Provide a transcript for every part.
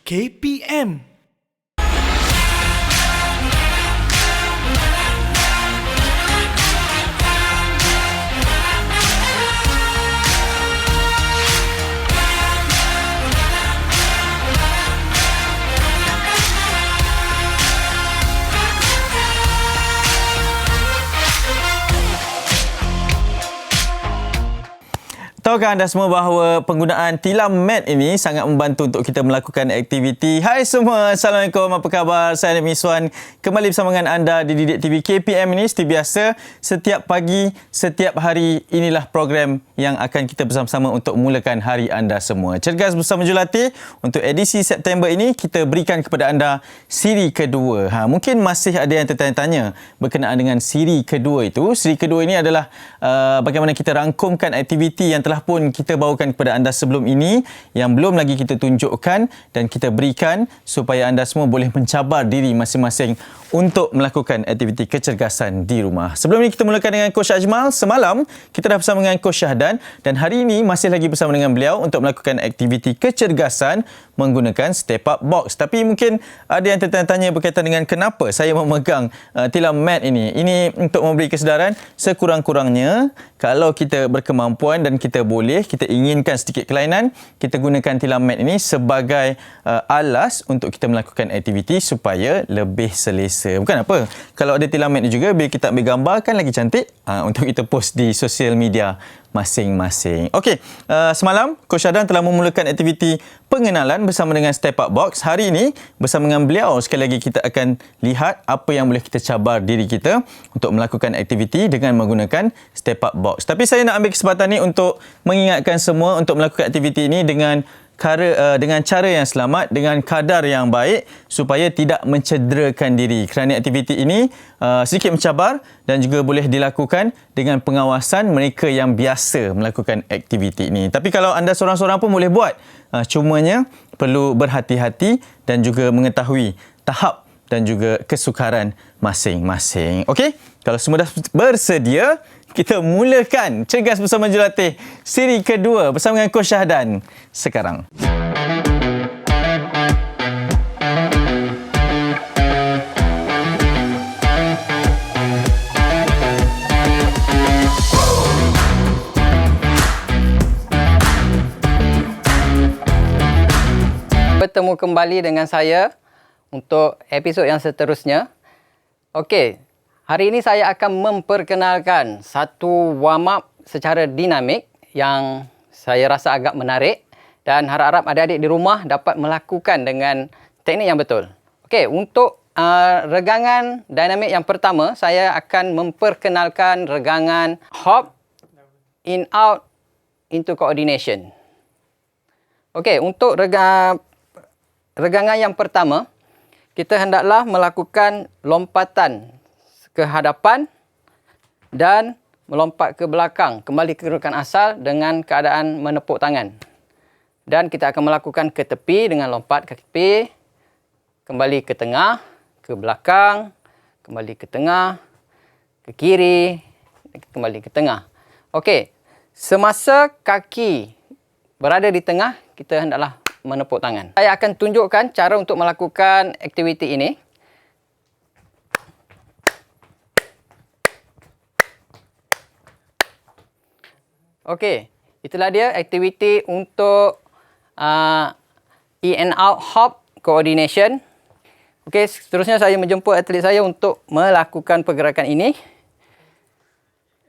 KPM. Tahukah anda semua bahawa penggunaan tilam mat ini sangat membantu untuk kita melakukan aktiviti. Hai semua, Assalamualaikum, apa khabar? Saya Nabi Miswan, kembali bersama dengan anda di Didik TV KPM ini. Seperti biasa, setiap pagi, setiap hari, inilah program yang akan kita bersama-sama untuk memulakan hari anda semua. Cergas bersama Julati, untuk edisi September ini, kita berikan kepada anda siri kedua. Mungkin masih ada yang tertanya-tanya berkenaan dengan siri kedua itu. Siri kedua ini adalah bagaimana kita rangkumkan aktiviti yang telah pun kita bawakan kepada anda sebelum ini, yang belum lagi kita tunjukkan dan kita berikan supaya anda semua boleh mencabar diri masing-masing untuk melakukan aktiviti kecergasan di rumah. Sebelum ini kita mulakan dengan Coach Ajmal. Semalam kita dah bersama dengan Coach Syahdan dan hari ini masih lagi bersama dengan beliau untuk melakukan aktiviti kecergasan menggunakan step up box. Tapi mungkin ada yang tertanya-tanya berkaitan dengan kenapa saya memegang tilam mat ini. Ini untuk memberi kesedaran sekurang-kurangnya kalau kita berkemampuan dan kita inginkan sedikit kelainan, kita gunakan tilam mat ini sebagai alas untuk kita melakukan aktiviti supaya lebih selesa. Bukan apa, kalau ada tilam mat ni juga, bila kita ambil gambar kan lagi cantik untuk kita post di sosial media masing-masing. Okey, semalam Coach Syahdan telah memulakan aktiviti pengenalan bersama dengan Step Up Box. Hari ini bersama dengan beliau sekali lagi kita akan lihat apa yang boleh kita cabar diri kita untuk melakukan aktiviti dengan menggunakan Step Up Box. Tapi saya nak ambil kesempatan ni untuk mengingatkan semua untuk melakukan aktiviti ini dengan cara yang selamat, dengan kadar yang baik supaya tidak mencederakan diri. Kerana aktiviti ini sedikit mencabar dan juga boleh dilakukan dengan pengawasan mereka yang biasa melakukan aktiviti ini. Tapi kalau anda seorang-seorang pun boleh buat. Cumanya perlu berhati-hati dan juga mengetahui tahap dan juga kesukaran masing-masing. Okey? Kalau semua dah bersedia, kita mulakan Cergas Bersama Jurulatih siri kedua bersama dengan Coach Syahdan sekarang. Bertemu kembali dengan saya untuk episod yang seterusnya. Okey, hari ini saya akan memperkenalkan satu warm up secara dinamik yang saya rasa agak menarik dan harap-harap adik-adik di rumah dapat melakukan dengan teknik yang betul. Okey, untuk regangan dinamik yang pertama, saya akan memperkenalkan regangan hop, in, out, into coordination. Okey, untuk regangan yang pertama, kita hendaklah melakukan lompatan ke hadapan dan melompat ke belakang, kembali ke kedudukan asal dengan keadaan menepuk tangan. Dan kita akan melakukan ke tepi dengan lompat ke tepi, kembali ke tengah, ke belakang, kembali ke tengah, ke kiri, kembali ke tengah. Okey, semasa kaki berada di tengah, kita hendaklah menepuk tangan. Saya akan tunjukkan cara untuk melakukan aktiviti ini. Okey, itulah dia aktiviti untuk in and out hop coordination. Okey, seterusnya saya menjemput atlet saya untuk melakukan pergerakan ini.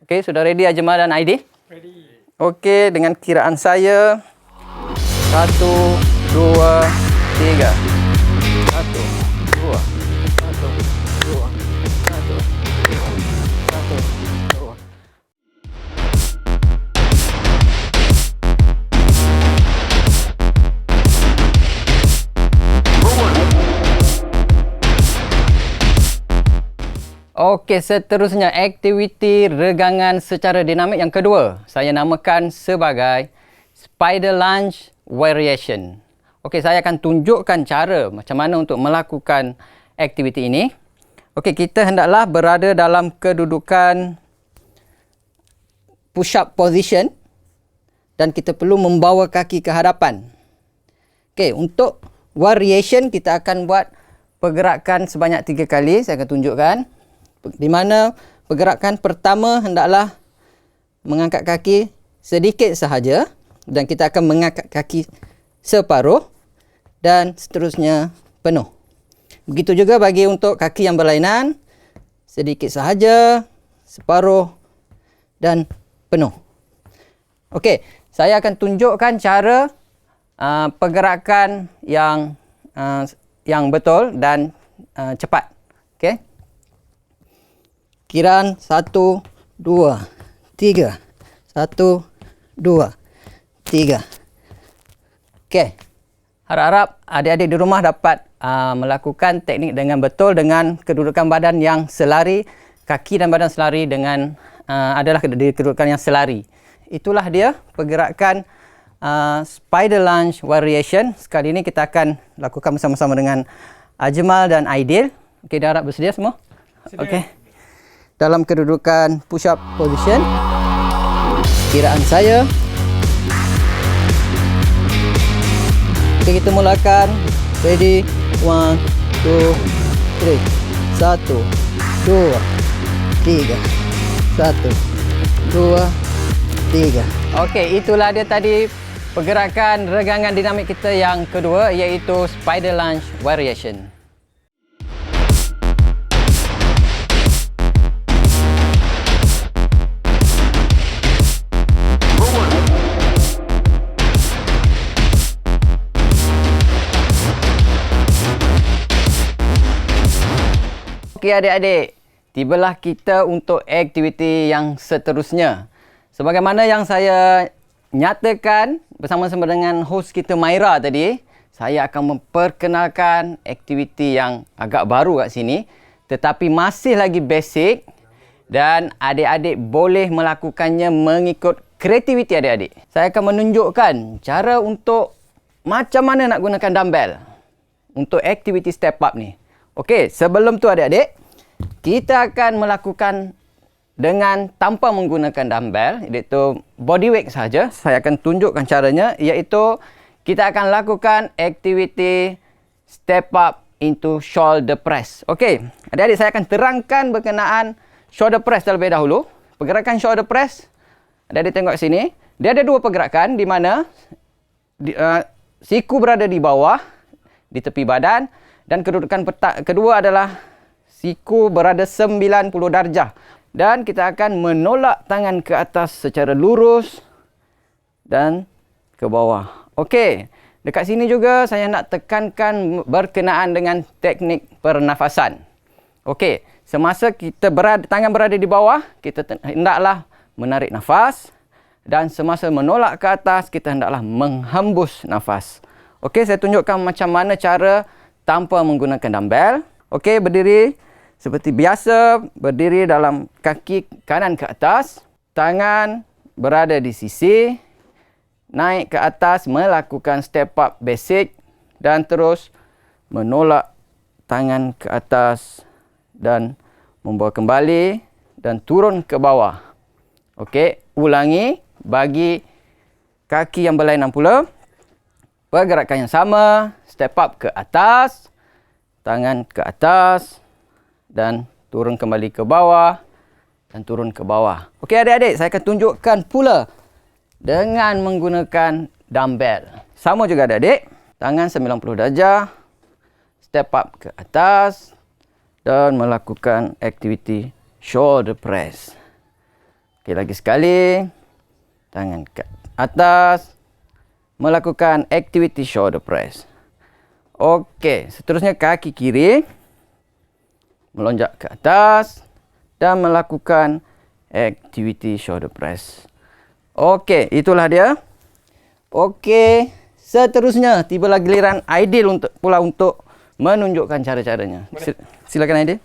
Okey, sudah ready Ajmal dan Aidil? Ready. Okey, dengan kiraan saya 1, 2, 3. 1, 2, 1, 2, 1, 2, 1, 2. Okey, seterusnya aktiviti regangan secara dinamik yang kedua. Saya namakan sebagai Spider Lunge Variation. Okey, saya akan tunjukkan cara macam mana untuk melakukan aktiviti ini. Okey, kita hendaklah berada dalam kedudukan push-up position dan kita perlu membawa kaki ke hadapan. Okey, untuk variation, kita akan buat pergerakan sebanyak 3 kali. Saya akan tunjukkan. Di mana pergerakan pertama hendaklah mengangkat kaki sedikit sahaja. Dan kita akan mengangkat kaki separuh. Dan seterusnya penuh. Begitu juga bagi untuk kaki yang berlainan. Sedikit sahaja, separuh dan penuh. Okey, saya akan tunjukkan cara pergerakan yang betul dan cepat. Okey. Kiraan 1, 2, 3. 1, 2, 3. Okey. Harap-harap adik-adik di rumah dapat melakukan teknik dengan betul dengan kedudukan badan yang selari, kaki dan badan selari dengan adalah kedudukan yang selari. Itulah dia pergerakan spider lunge variation. Sekali ini kita akan lakukan bersama-sama dengan Ajmal dan Aidil. Okey, dah harap bersedia semua? Okey. Dalam kedudukan push up position. Kiraan saya. Okey, kita mulakan. Ready? 1, 2, 3. 1, 2, 3. 1, 2, 3. Okey, itulah dia tadi pergerakan regangan dinamik kita yang kedua, iaitu spider lunge variation. Okey adik-adik, tibalah kita untuk aktiviti yang seterusnya. Sebagaimana yang saya nyatakan bersama-sama dengan host kita Maira tadi, saya akan memperkenalkan aktiviti yang agak baru kat sini, tetapi masih lagi basic dan adik-adik boleh melakukannya mengikut kreativiti adik-adik. Saya akan menunjukkan cara untuk macam mana nak gunakan dumbbell untuk aktiviti step up ni. Okey, sebelum tu adik-adik, kita akan melakukan dengan tanpa menggunakan dumbbell, iaitu body weight saja. Saya akan tunjukkan caranya, iaitu kita akan lakukan aktiviti step up into shoulder press. Okey, adik-adik saya akan terangkan berkenaan shoulder press terlebih dahulu. Pergerakan shoulder press, adik-adik tengok sini, dia ada dua pergerakan di mana siku berada di bawah, di tepi badan, dan kedudukan kedua adalah siku berada 90 darjah. Dan kita akan menolak tangan ke atas secara lurus dan ke bawah. Okey, dekat sini juga saya nak tekankan berkenaan dengan teknik pernafasan. Okey, semasa kita tangan berada di bawah, kita hendaklah menarik nafas. Dan semasa menolak ke atas, kita hendaklah menghembus nafas. Okey, saya tunjukkan macam mana cara tanpa menggunakan dumbbell. Okey, berdiri seperti biasa, berdiri dalam kaki kanan ke atas, tangan berada di sisi, naik ke atas, melakukan step up basic dan terus menolak tangan ke atas dan membawa kembali dan turun ke bawah. Okey, ulangi bagi kaki yang berlainan pula. Pergerakan yang sama, step up ke atas, tangan ke atas dan turun kembali ke bawah dan turun ke bawah. Okey adik-adik, saya akan tunjukkan pula dengan menggunakan dumbbell. Sama juga adik-adik, tangan 90 darjah, step up ke atas dan melakukan aktiviti shoulder press. Okey, lagi sekali, tangan ke atas, melakukan aktiviti shoulder press. Okey, seterusnya kaki kiri melonjak ke atas dan melakukan aktiviti shoulder press. Okey, itulah dia. Okey, seterusnya tibalah giliran Aidil untuk menunjukkan cara-caranya. Silakan Aidil.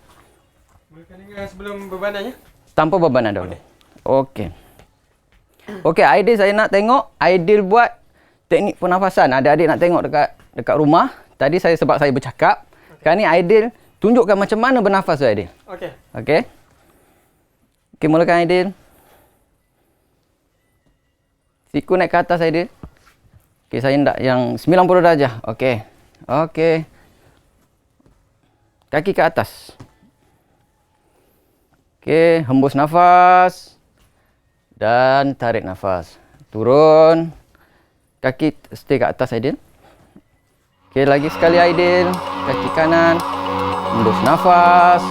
Boleh sebelum bebanannya? Tanpa bebanan dahulu. Okey. Okey, Aidil saya nak tengok Aidil buat teknik pernafasan. Adik-adik nak tengok dekat rumah. Tadi sebab saya bercakap. Sekarang ni Aidil tunjukkan macam mana bernafas tu Aidil. Okey. Okey. Okey, mulakan Aidil. Siku naik ke atas Aidil. Okey, saya nak yang 90 darjah. Okey. Okey. Kaki ke atas. Okey, hembus nafas. Dan tarik nafas. Turun. Kaki stay kat atas Aidil. Okey, lagi sekali Aidil. Kaki kanan. Hembus nafas.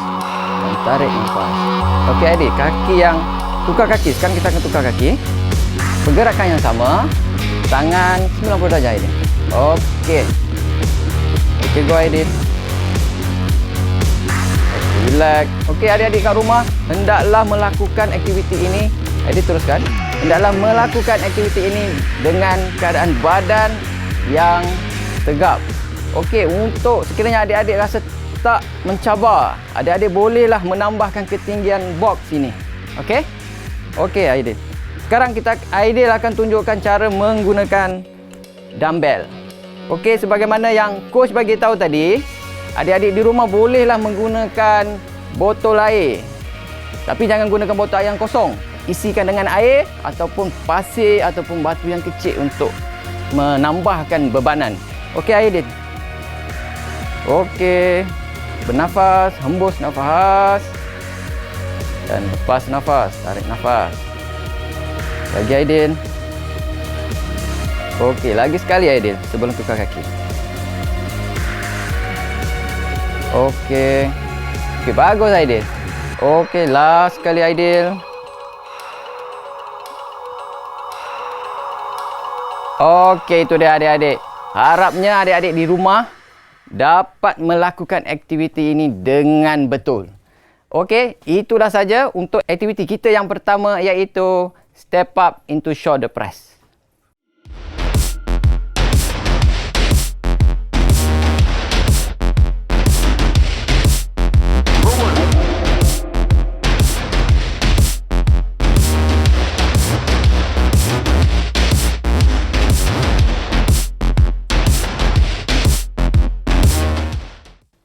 Dan tarik nafas. Okey Aidil, kaki yang tukar kaki. Sekarang kita akan tukar kaki. Pergerakan yang sama. Tangan 90 darjah Aidil. Okey. Okey, go Aidil. Relax. Okey, adik-adik kat rumah, hendaklah melakukan aktiviti ini. Aidil teruskan. Hendaklah melakukan aktiviti ini dengan keadaan badan yang tegap. Okey, untuk sekiranya adik-adik rasa tak mencabar, adik-adik bolehlah menambahkan ketinggian box ini. Okey? Okey, Aidil. Sekarang Aidil akan tunjukkan cara menggunakan dumbbell. Okey, sebagaimana yang coach bagi tahu tadi, adik-adik di rumah bolehlah menggunakan botol air. Tapi jangan gunakan botol air yang kosong. Isikan dengan air ataupun pasir ataupun batu yang kecil untuk menambahkan bebanan. Okey Aidil. Okey. Bernafas, hembus nafas. Dan lepas nafas, tarik nafas. Lagi Aidil. Okey, lagi sekali Aidil sebelum tukar kaki. Okey. Okey, bagus Aidil. Okey, last sekali Aidil. Okey, itu dia adik-adik. Harapnya adik-adik di rumah dapat melakukan aktiviti ini dengan betul. Okey, itulah saja untuk aktiviti kita yang pertama, iaitu step up into shoulder press.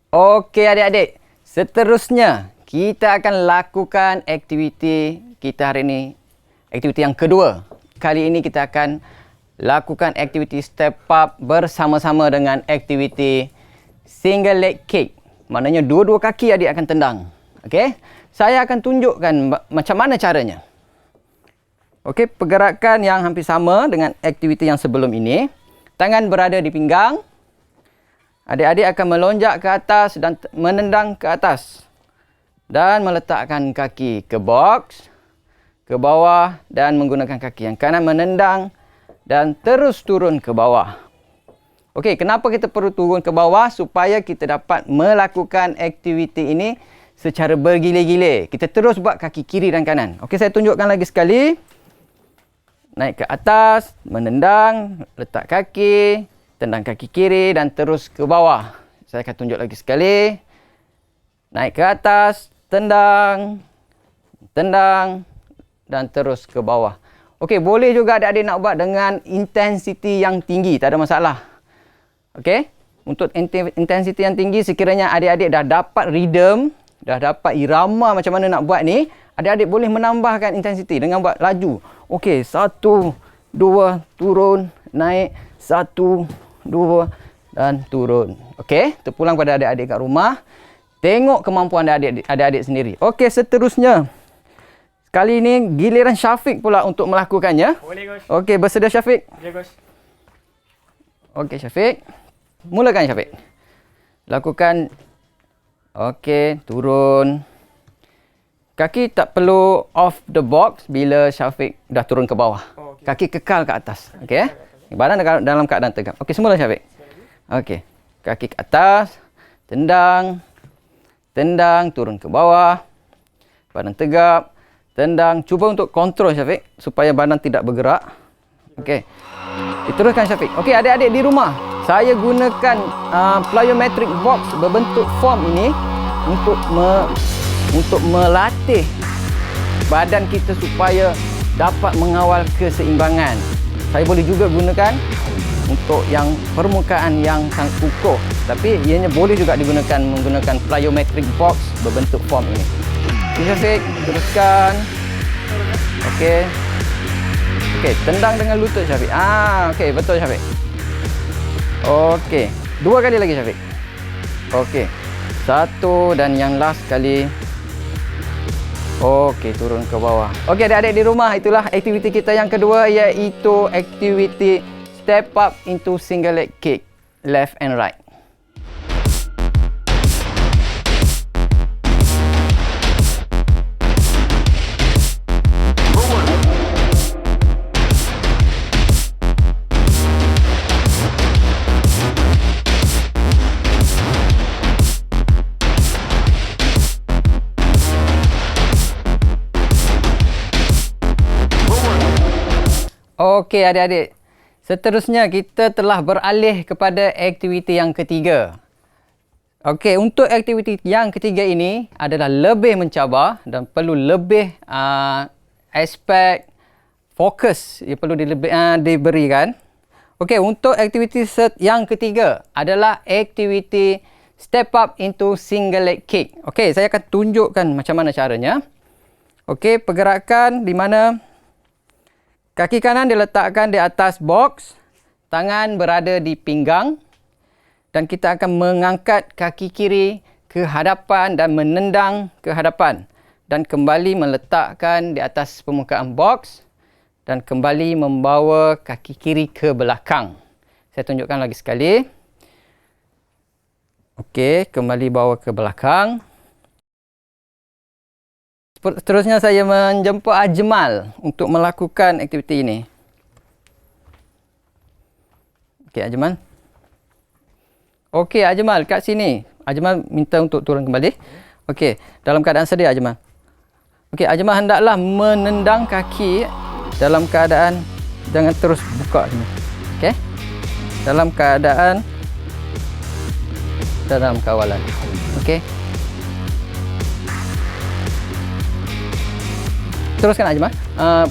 Okey adik-adik, seterusnya kita akan lakukan aktiviti kita hari ini. Aktiviti yang kedua. Kali ini kita akan lakukan aktiviti step up bersama-sama dengan aktiviti single leg kick. Maknanya dua-dua kaki adik akan tendang. Okey? Saya akan tunjukkan macam mana caranya. Okey, pergerakan yang hampir sama dengan aktiviti yang sebelum ini. Tangan berada di pinggang. Adik-adik akan melonjak ke atas dan menendang ke atas. Dan meletakkan kaki ke box, ke bawah dan menggunakan kaki yang kanan menendang dan terus turun ke bawah. Okey, kenapa kita perlu turun ke bawah? Supaya kita dapat melakukan aktiviti ini secara bergile-gile. Kita terus buat kaki kiri dan kanan. Okey, saya tunjukkan lagi sekali. Naik ke atas, menendang, letak kaki, tendang kaki kiri dan terus ke bawah. Saya akan tunjuk lagi sekali. Naik ke atas, tendang, tendang dan terus ke bawah. Okey, boleh juga adik-adik nak buat dengan intensiti yang tinggi, tak ada masalah. Okey, untuk intensiti yang tinggi, sekiranya adik-adik dah dapat rhythm, dah dapat irama macam mana nak buat ni, adik-adik boleh menambahkan intensiti dengan buat laju. Okey, 1, 2, turun, naik, 1, 2 dan turun. Okey, terpulang pada adik-adik kat rumah. Tengok kemampuan adik-adik sendiri. Okey, seterusnya. Kali ini giliran Syafiq pula untuk melakukannya. Boleh, Coach. Okey, bersedia Syafiq? Ya, Coach. Okey, Syafiq. Mulakan Syafiq. Lakukan. Okey, turun. Kaki tak perlu off the box bila Syafiq dah turun ke bawah. Oh, okey. Kaki kekal ke atas. Okey. Badan dalam keadaan tegap. Okey, semula Syafiq. Okey. Kaki ke atas. Tendang. Tendang. Turun ke bawah. Badan tegap. Tendang. Cuba untuk kontrol Syafiq. Supaya badan tidak bergerak. Okey. Teruskan Syafiq. Okey, adik-adik di rumah. Saya gunakan plyometric box berbentuk form ini untuk melatih badan kita supaya dapat mengawal keseimbangan. Saya boleh juga gunakan untuk yang permukaan yang sangat kukuh. Tapi ianya boleh juga digunakan menggunakan plyometric box berbentuk form ini. Syafiq, teruskan. Okey. Okey, tendang dengan lutut Syafiq. Okey, betul Syafiq. Okey. 2 kali lagi Syafiq. Okey. 1 dan yang last kali. Okey, turun ke bawah. Okey, adik-adik di rumah, itulah aktiviti kita yang kedua, iaitu aktiviti step up into single leg kick, left and right. Okey adik-adik, seterusnya kita telah beralih kepada aktiviti yang ketiga. Okey, untuk aktiviti yang ketiga ini adalah lebih mencabar dan perlu lebih aspek fokus yang perlu diberikan. Okey, untuk aktiviti yang ketiga adalah aktiviti step up into single leg kick. Okey, saya akan tunjukkan macam mana caranya. Okey, pergerakan di mana kaki kanan diletakkan di atas box, tangan berada di pinggang dan kita akan mengangkat kaki kiri ke hadapan dan menendang ke hadapan dan kembali meletakkan di atas permukaan box dan kembali membawa kaki kiri ke belakang. Saya tunjukkan lagi sekali. Okey, kembali bawa ke belakang. Seterusnya saya menjemput Ajmal untuk melakukan aktiviti ini. Okey, Ajmal. Okey, Ajmal kat sini. Ajmal minta untuk turun kembali. Okey, dalam keadaan sedia Ajmal. Okey, Ajmal hendaklah menendang kaki dalam keadaan jangan terus buka sini. Okey. Dalam keadaan dalam kawalan. Okey. Teruskan Ajmal.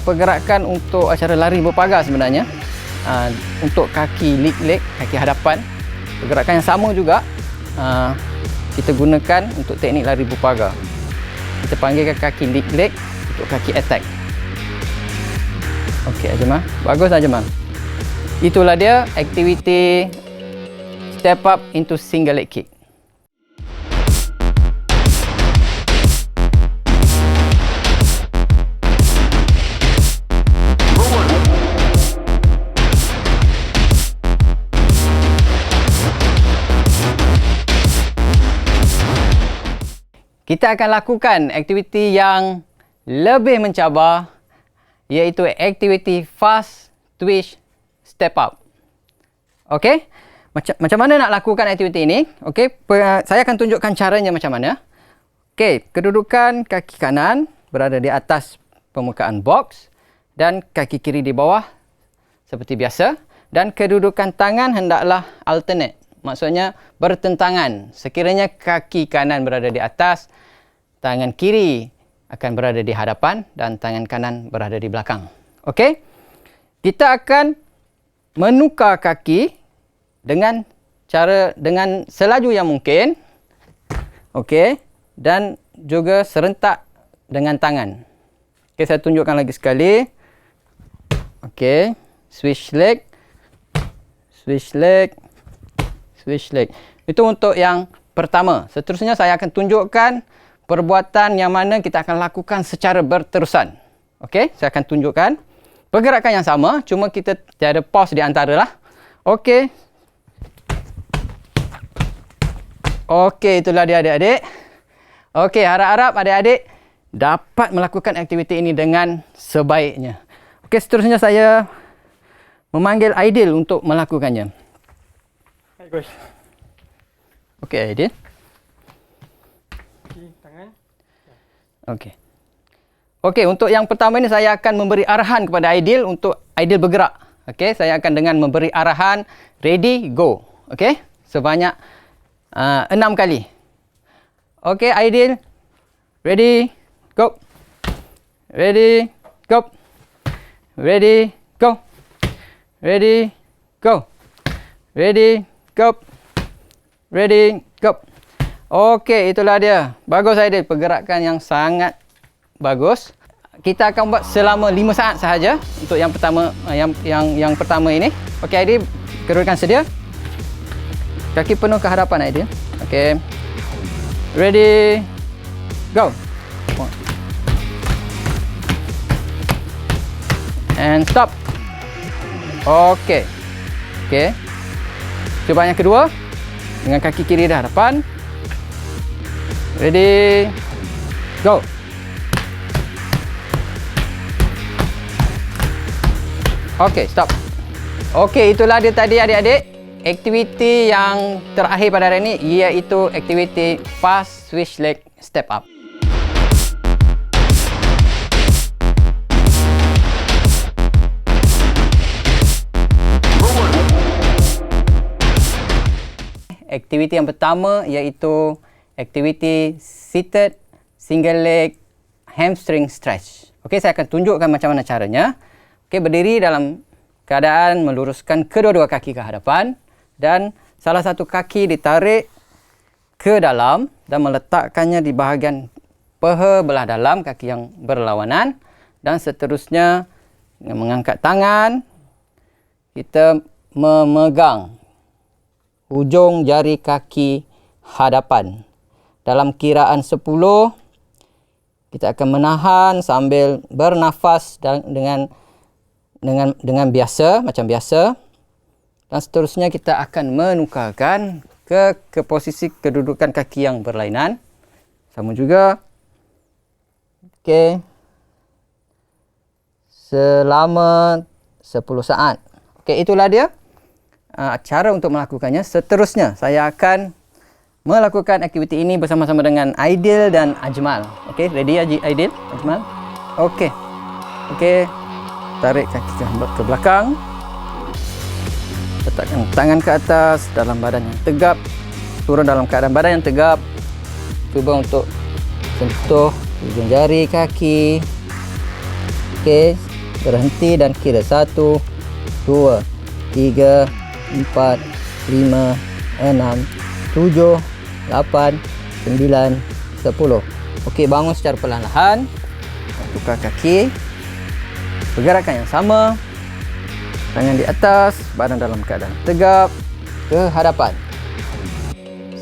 Pergerakan untuk acara lari berpagar sebenarnya. Untuk kaki leg, kaki hadapan. Pergerakan yang sama juga kita gunakan untuk teknik lari berpagar. Kita panggilkan kaki leg untuk kaki attack. Okey Ajmal. Bagus Ajmal. Itulah dia aktiviti step up into single leg kick. Kita akan lakukan aktiviti yang lebih mencabar, iaitu aktiviti fast twitch step up. Okey? Macam mana nak lakukan aktiviti ini? Okey, saya akan tunjukkan caranya macam mana. Okey, kedudukan kaki kanan berada di atas permukaan box dan kaki kiri di bawah seperti biasa dan kedudukan tangan hendaklah alternate. Maksudnya bertentangan. Sekiranya kaki kanan berada di atas, tangan kiri akan berada di hadapan dan tangan kanan berada di belakang. Okey? Kita akan menukar kaki dengan selaju yang mungkin. Okey? Dan juga serentak dengan tangan. Okey, saya tunjukkan lagi sekali. Okey, switch leg. Switch leg. Switch leg. Itu untuk yang pertama. Seterusnya saya akan tunjukkan perbuatan yang mana kita akan lakukan secara berterusan. Okey, saya akan tunjukkan pergerakan yang sama, cuma kita tiada pause di antara lah. Okey. Okey, itulah dia adik-adik. Okey, harap-harap adik-adik dapat melakukan aktiviti ini dengan sebaiknya. Okey, seterusnya saya memanggil Aidil untuk melakukannya. Hai guys. Okey, Aidil. Tangan. Okey. Okey, untuk yang pertama ini saya akan memberi arahan kepada Aidil untuk Aidil bergerak. Okey, saya akan dengan memberi arahan ready go. Okey, sebanyak 6 kali. Okey, Aidil. Ready go. Ready go. Ready go. Ready go. Ready go. Ready go. Okey, itulah dia. Bagus Aidil, pergerakan yang sangat bagus. Kita akan buat selama 5 saat sahaja untuk yang pertama yang pertama ini. Okey Aidil, kedudukan sedia. Kaki penuh ke hadapan Aidil. Okey. Ready. Go. And stop. Okey. Okey. Cuba yang kedua. Dengan kaki kiri di hadapan. Ready. Go. Okey, stop. Okey, itulah dia tadi adik-adik. Aktiviti yang terakhir pada hari ini iaitu aktiviti fast switch leg step up. Aktiviti yang pertama iaitu aktiviti seated single leg hamstring stretch. Okey, saya akan tunjukkan macam mana caranya. Okey, berdiri dalam keadaan meluruskan kedua-dua kaki ke hadapan dan salah satu kaki ditarik ke dalam dan meletakkannya di bahagian peha belah dalam kaki yang berlawanan, dan seterusnya dengan mengangkat tangan kita memegang hujung jari kaki hadapan. Dalam kiraan 10 kita akan menahan sambil bernafas dengan biasa, macam biasa. Dan seterusnya kita akan menukarkan ke posisi kedudukan kaki yang berlainan. Sama juga. Okey. Selama 10 saat. Okey, itulah dia cara untuk melakukannya. Seterusnya saya akan melakukan aktiviti ini bersama-sama dengan Aidil dan Ajmal. Okey, ready Aidil, Ajmal? Okey. Okey. Tarik kaki ke belakang. Letakkan tangan ke atas dalam badan yang tegap. Turun dalam keadaan badan yang tegap. Cuba untuk sentuh ujung jari kaki. Okey, berhenti dan kira 1, 2, 3, 4, 5, 6, 7, 8, 9, 10. Okey, bangun secara perlahan-lahan. Tukar kaki. Pergerakan yang sama. Tangan di atas, badan dalam keadaan tegap ke hadapan.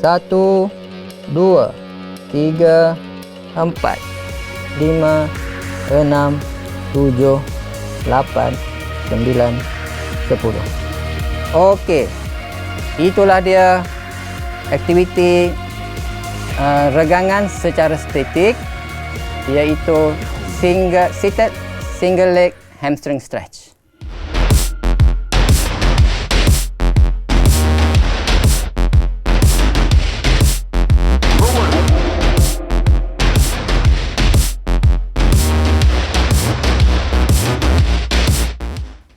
1, 2, 3, 4, 5, 6, 7, 8, 9, 10. Okey. Itulah dia aktiviti regangan secara statik, iaitu seated single leg hamstring stretch.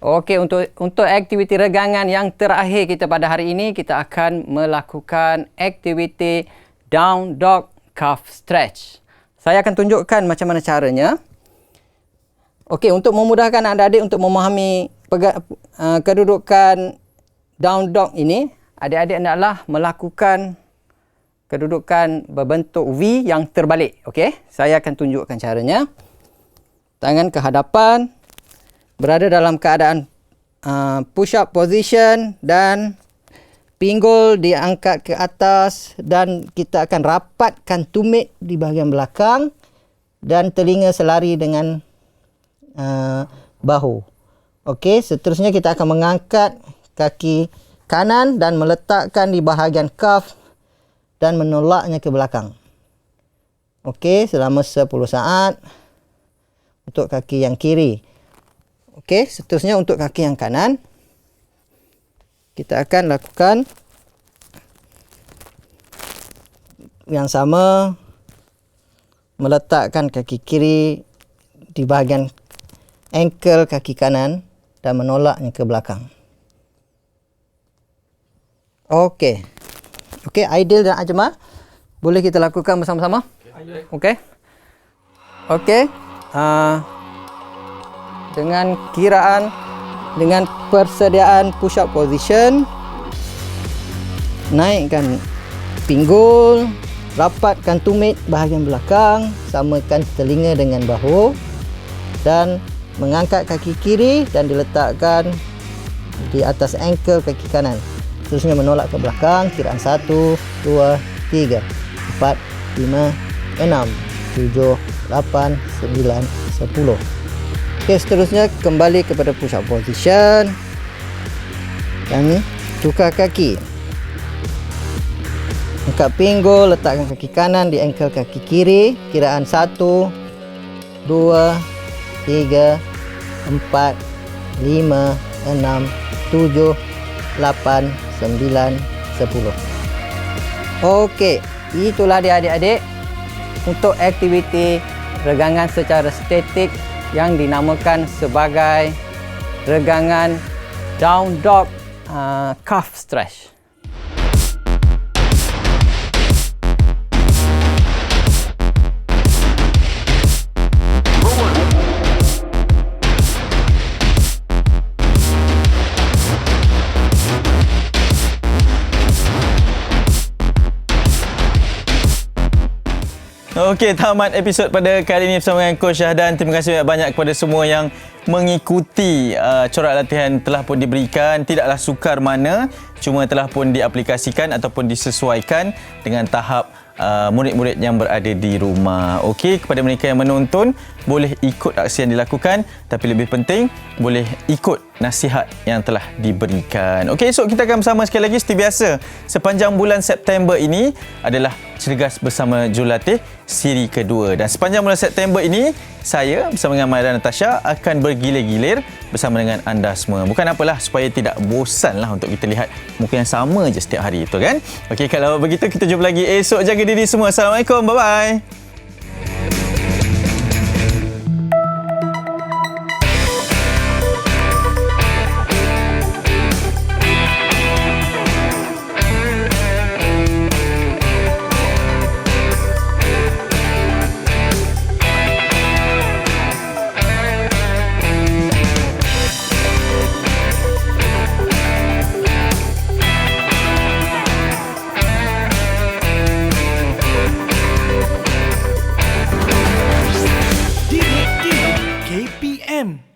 Okey, untuk aktiviti regangan yang terakhir kita pada hari ini, kita akan melakukan aktiviti down dog calf stretch. Saya akan tunjukkan macam mana caranya. Okey, untuk memudahkan adik-adik untuk memahami kedudukan down dog ini, adik-adik hendaklah melakukan kedudukan berbentuk V yang terbalik. Okey, saya akan tunjukkan caranya. Tangan ke hadapan, berada dalam keadaan push up position dan pinggul diangkat ke atas, dan kita akan rapatkan tumit di bahagian belakang dan telinga selari dengan bahu. Okey, seterusnya kita akan mengangkat kaki kanan dan meletakkan di bahagian calf dan menolaknya ke belakang. Okey, selama 10 saat untuk kaki yang kiri. Okey, seterusnya untuk kaki yang kanan, kita akan lakukan yang sama, meletakkan kaki kiri di bahagian ankle kaki kanan dan menolaknya ke belakang. Okey. Okey, Aidil dan Ajmal, boleh kita lakukan bersama-sama? Okey. Okey. Dengan persediaan push up position, naikkan pinggul, rapatkan tumit bahagian belakang, samakan telinga dengan bahu dan mengangkat kaki kiri dan diletakkan di atas ankle kaki kanan. Seterusnya menolak ke belakang. Kiraan 1, 2, 3, 4, 5, 6, 7, 8, 9, 10. Okey, seterusnya kembali kepada push up position. Dan tukar kaki. Angkat pinggul, letakkan kaki kanan di ankle kaki kiri. Kiraan 1, 2, 3, 4, 5, 6, 7, 8, 9, 10. Okey, itulah dia adik-adik untuk aktiviti regangan secara statik yang dinamakan sebagai regangan down dog calf stretch. Okey, tamat episod pada kali ini bersama dengan Coach Syahdan. Terima kasih banyak kepada semua yang mengikuti corak latihan telah pun diberikan. Tidaklah sukar mana, cuma telah pun diaplikasikan ataupun disesuaikan dengan tahap murid-murid yang berada di rumah. Okey, kepada mereka yang menonton, boleh ikut aksi yang dilakukan, tapi lebih penting boleh ikut nasihat yang telah diberikan. Okey, esok kita akan bersama sekali lagi seperti biasa. Sepanjang bulan September ini adalah Cergas Bersama Jurulatih siri kedua. Dan sepanjang bulan September ini, saya bersama dengan Maya dan Natasha akan bergilir-gilir bersama dengan anda semua. Bukan apalah, supaya tidak bosan lah untuk kita lihat muka yang sama je setiap hari, betul kan? Okey, kalau begitu kita jumpa lagi esok. Jaga diri semua. Assalamualaikum. Bye-bye.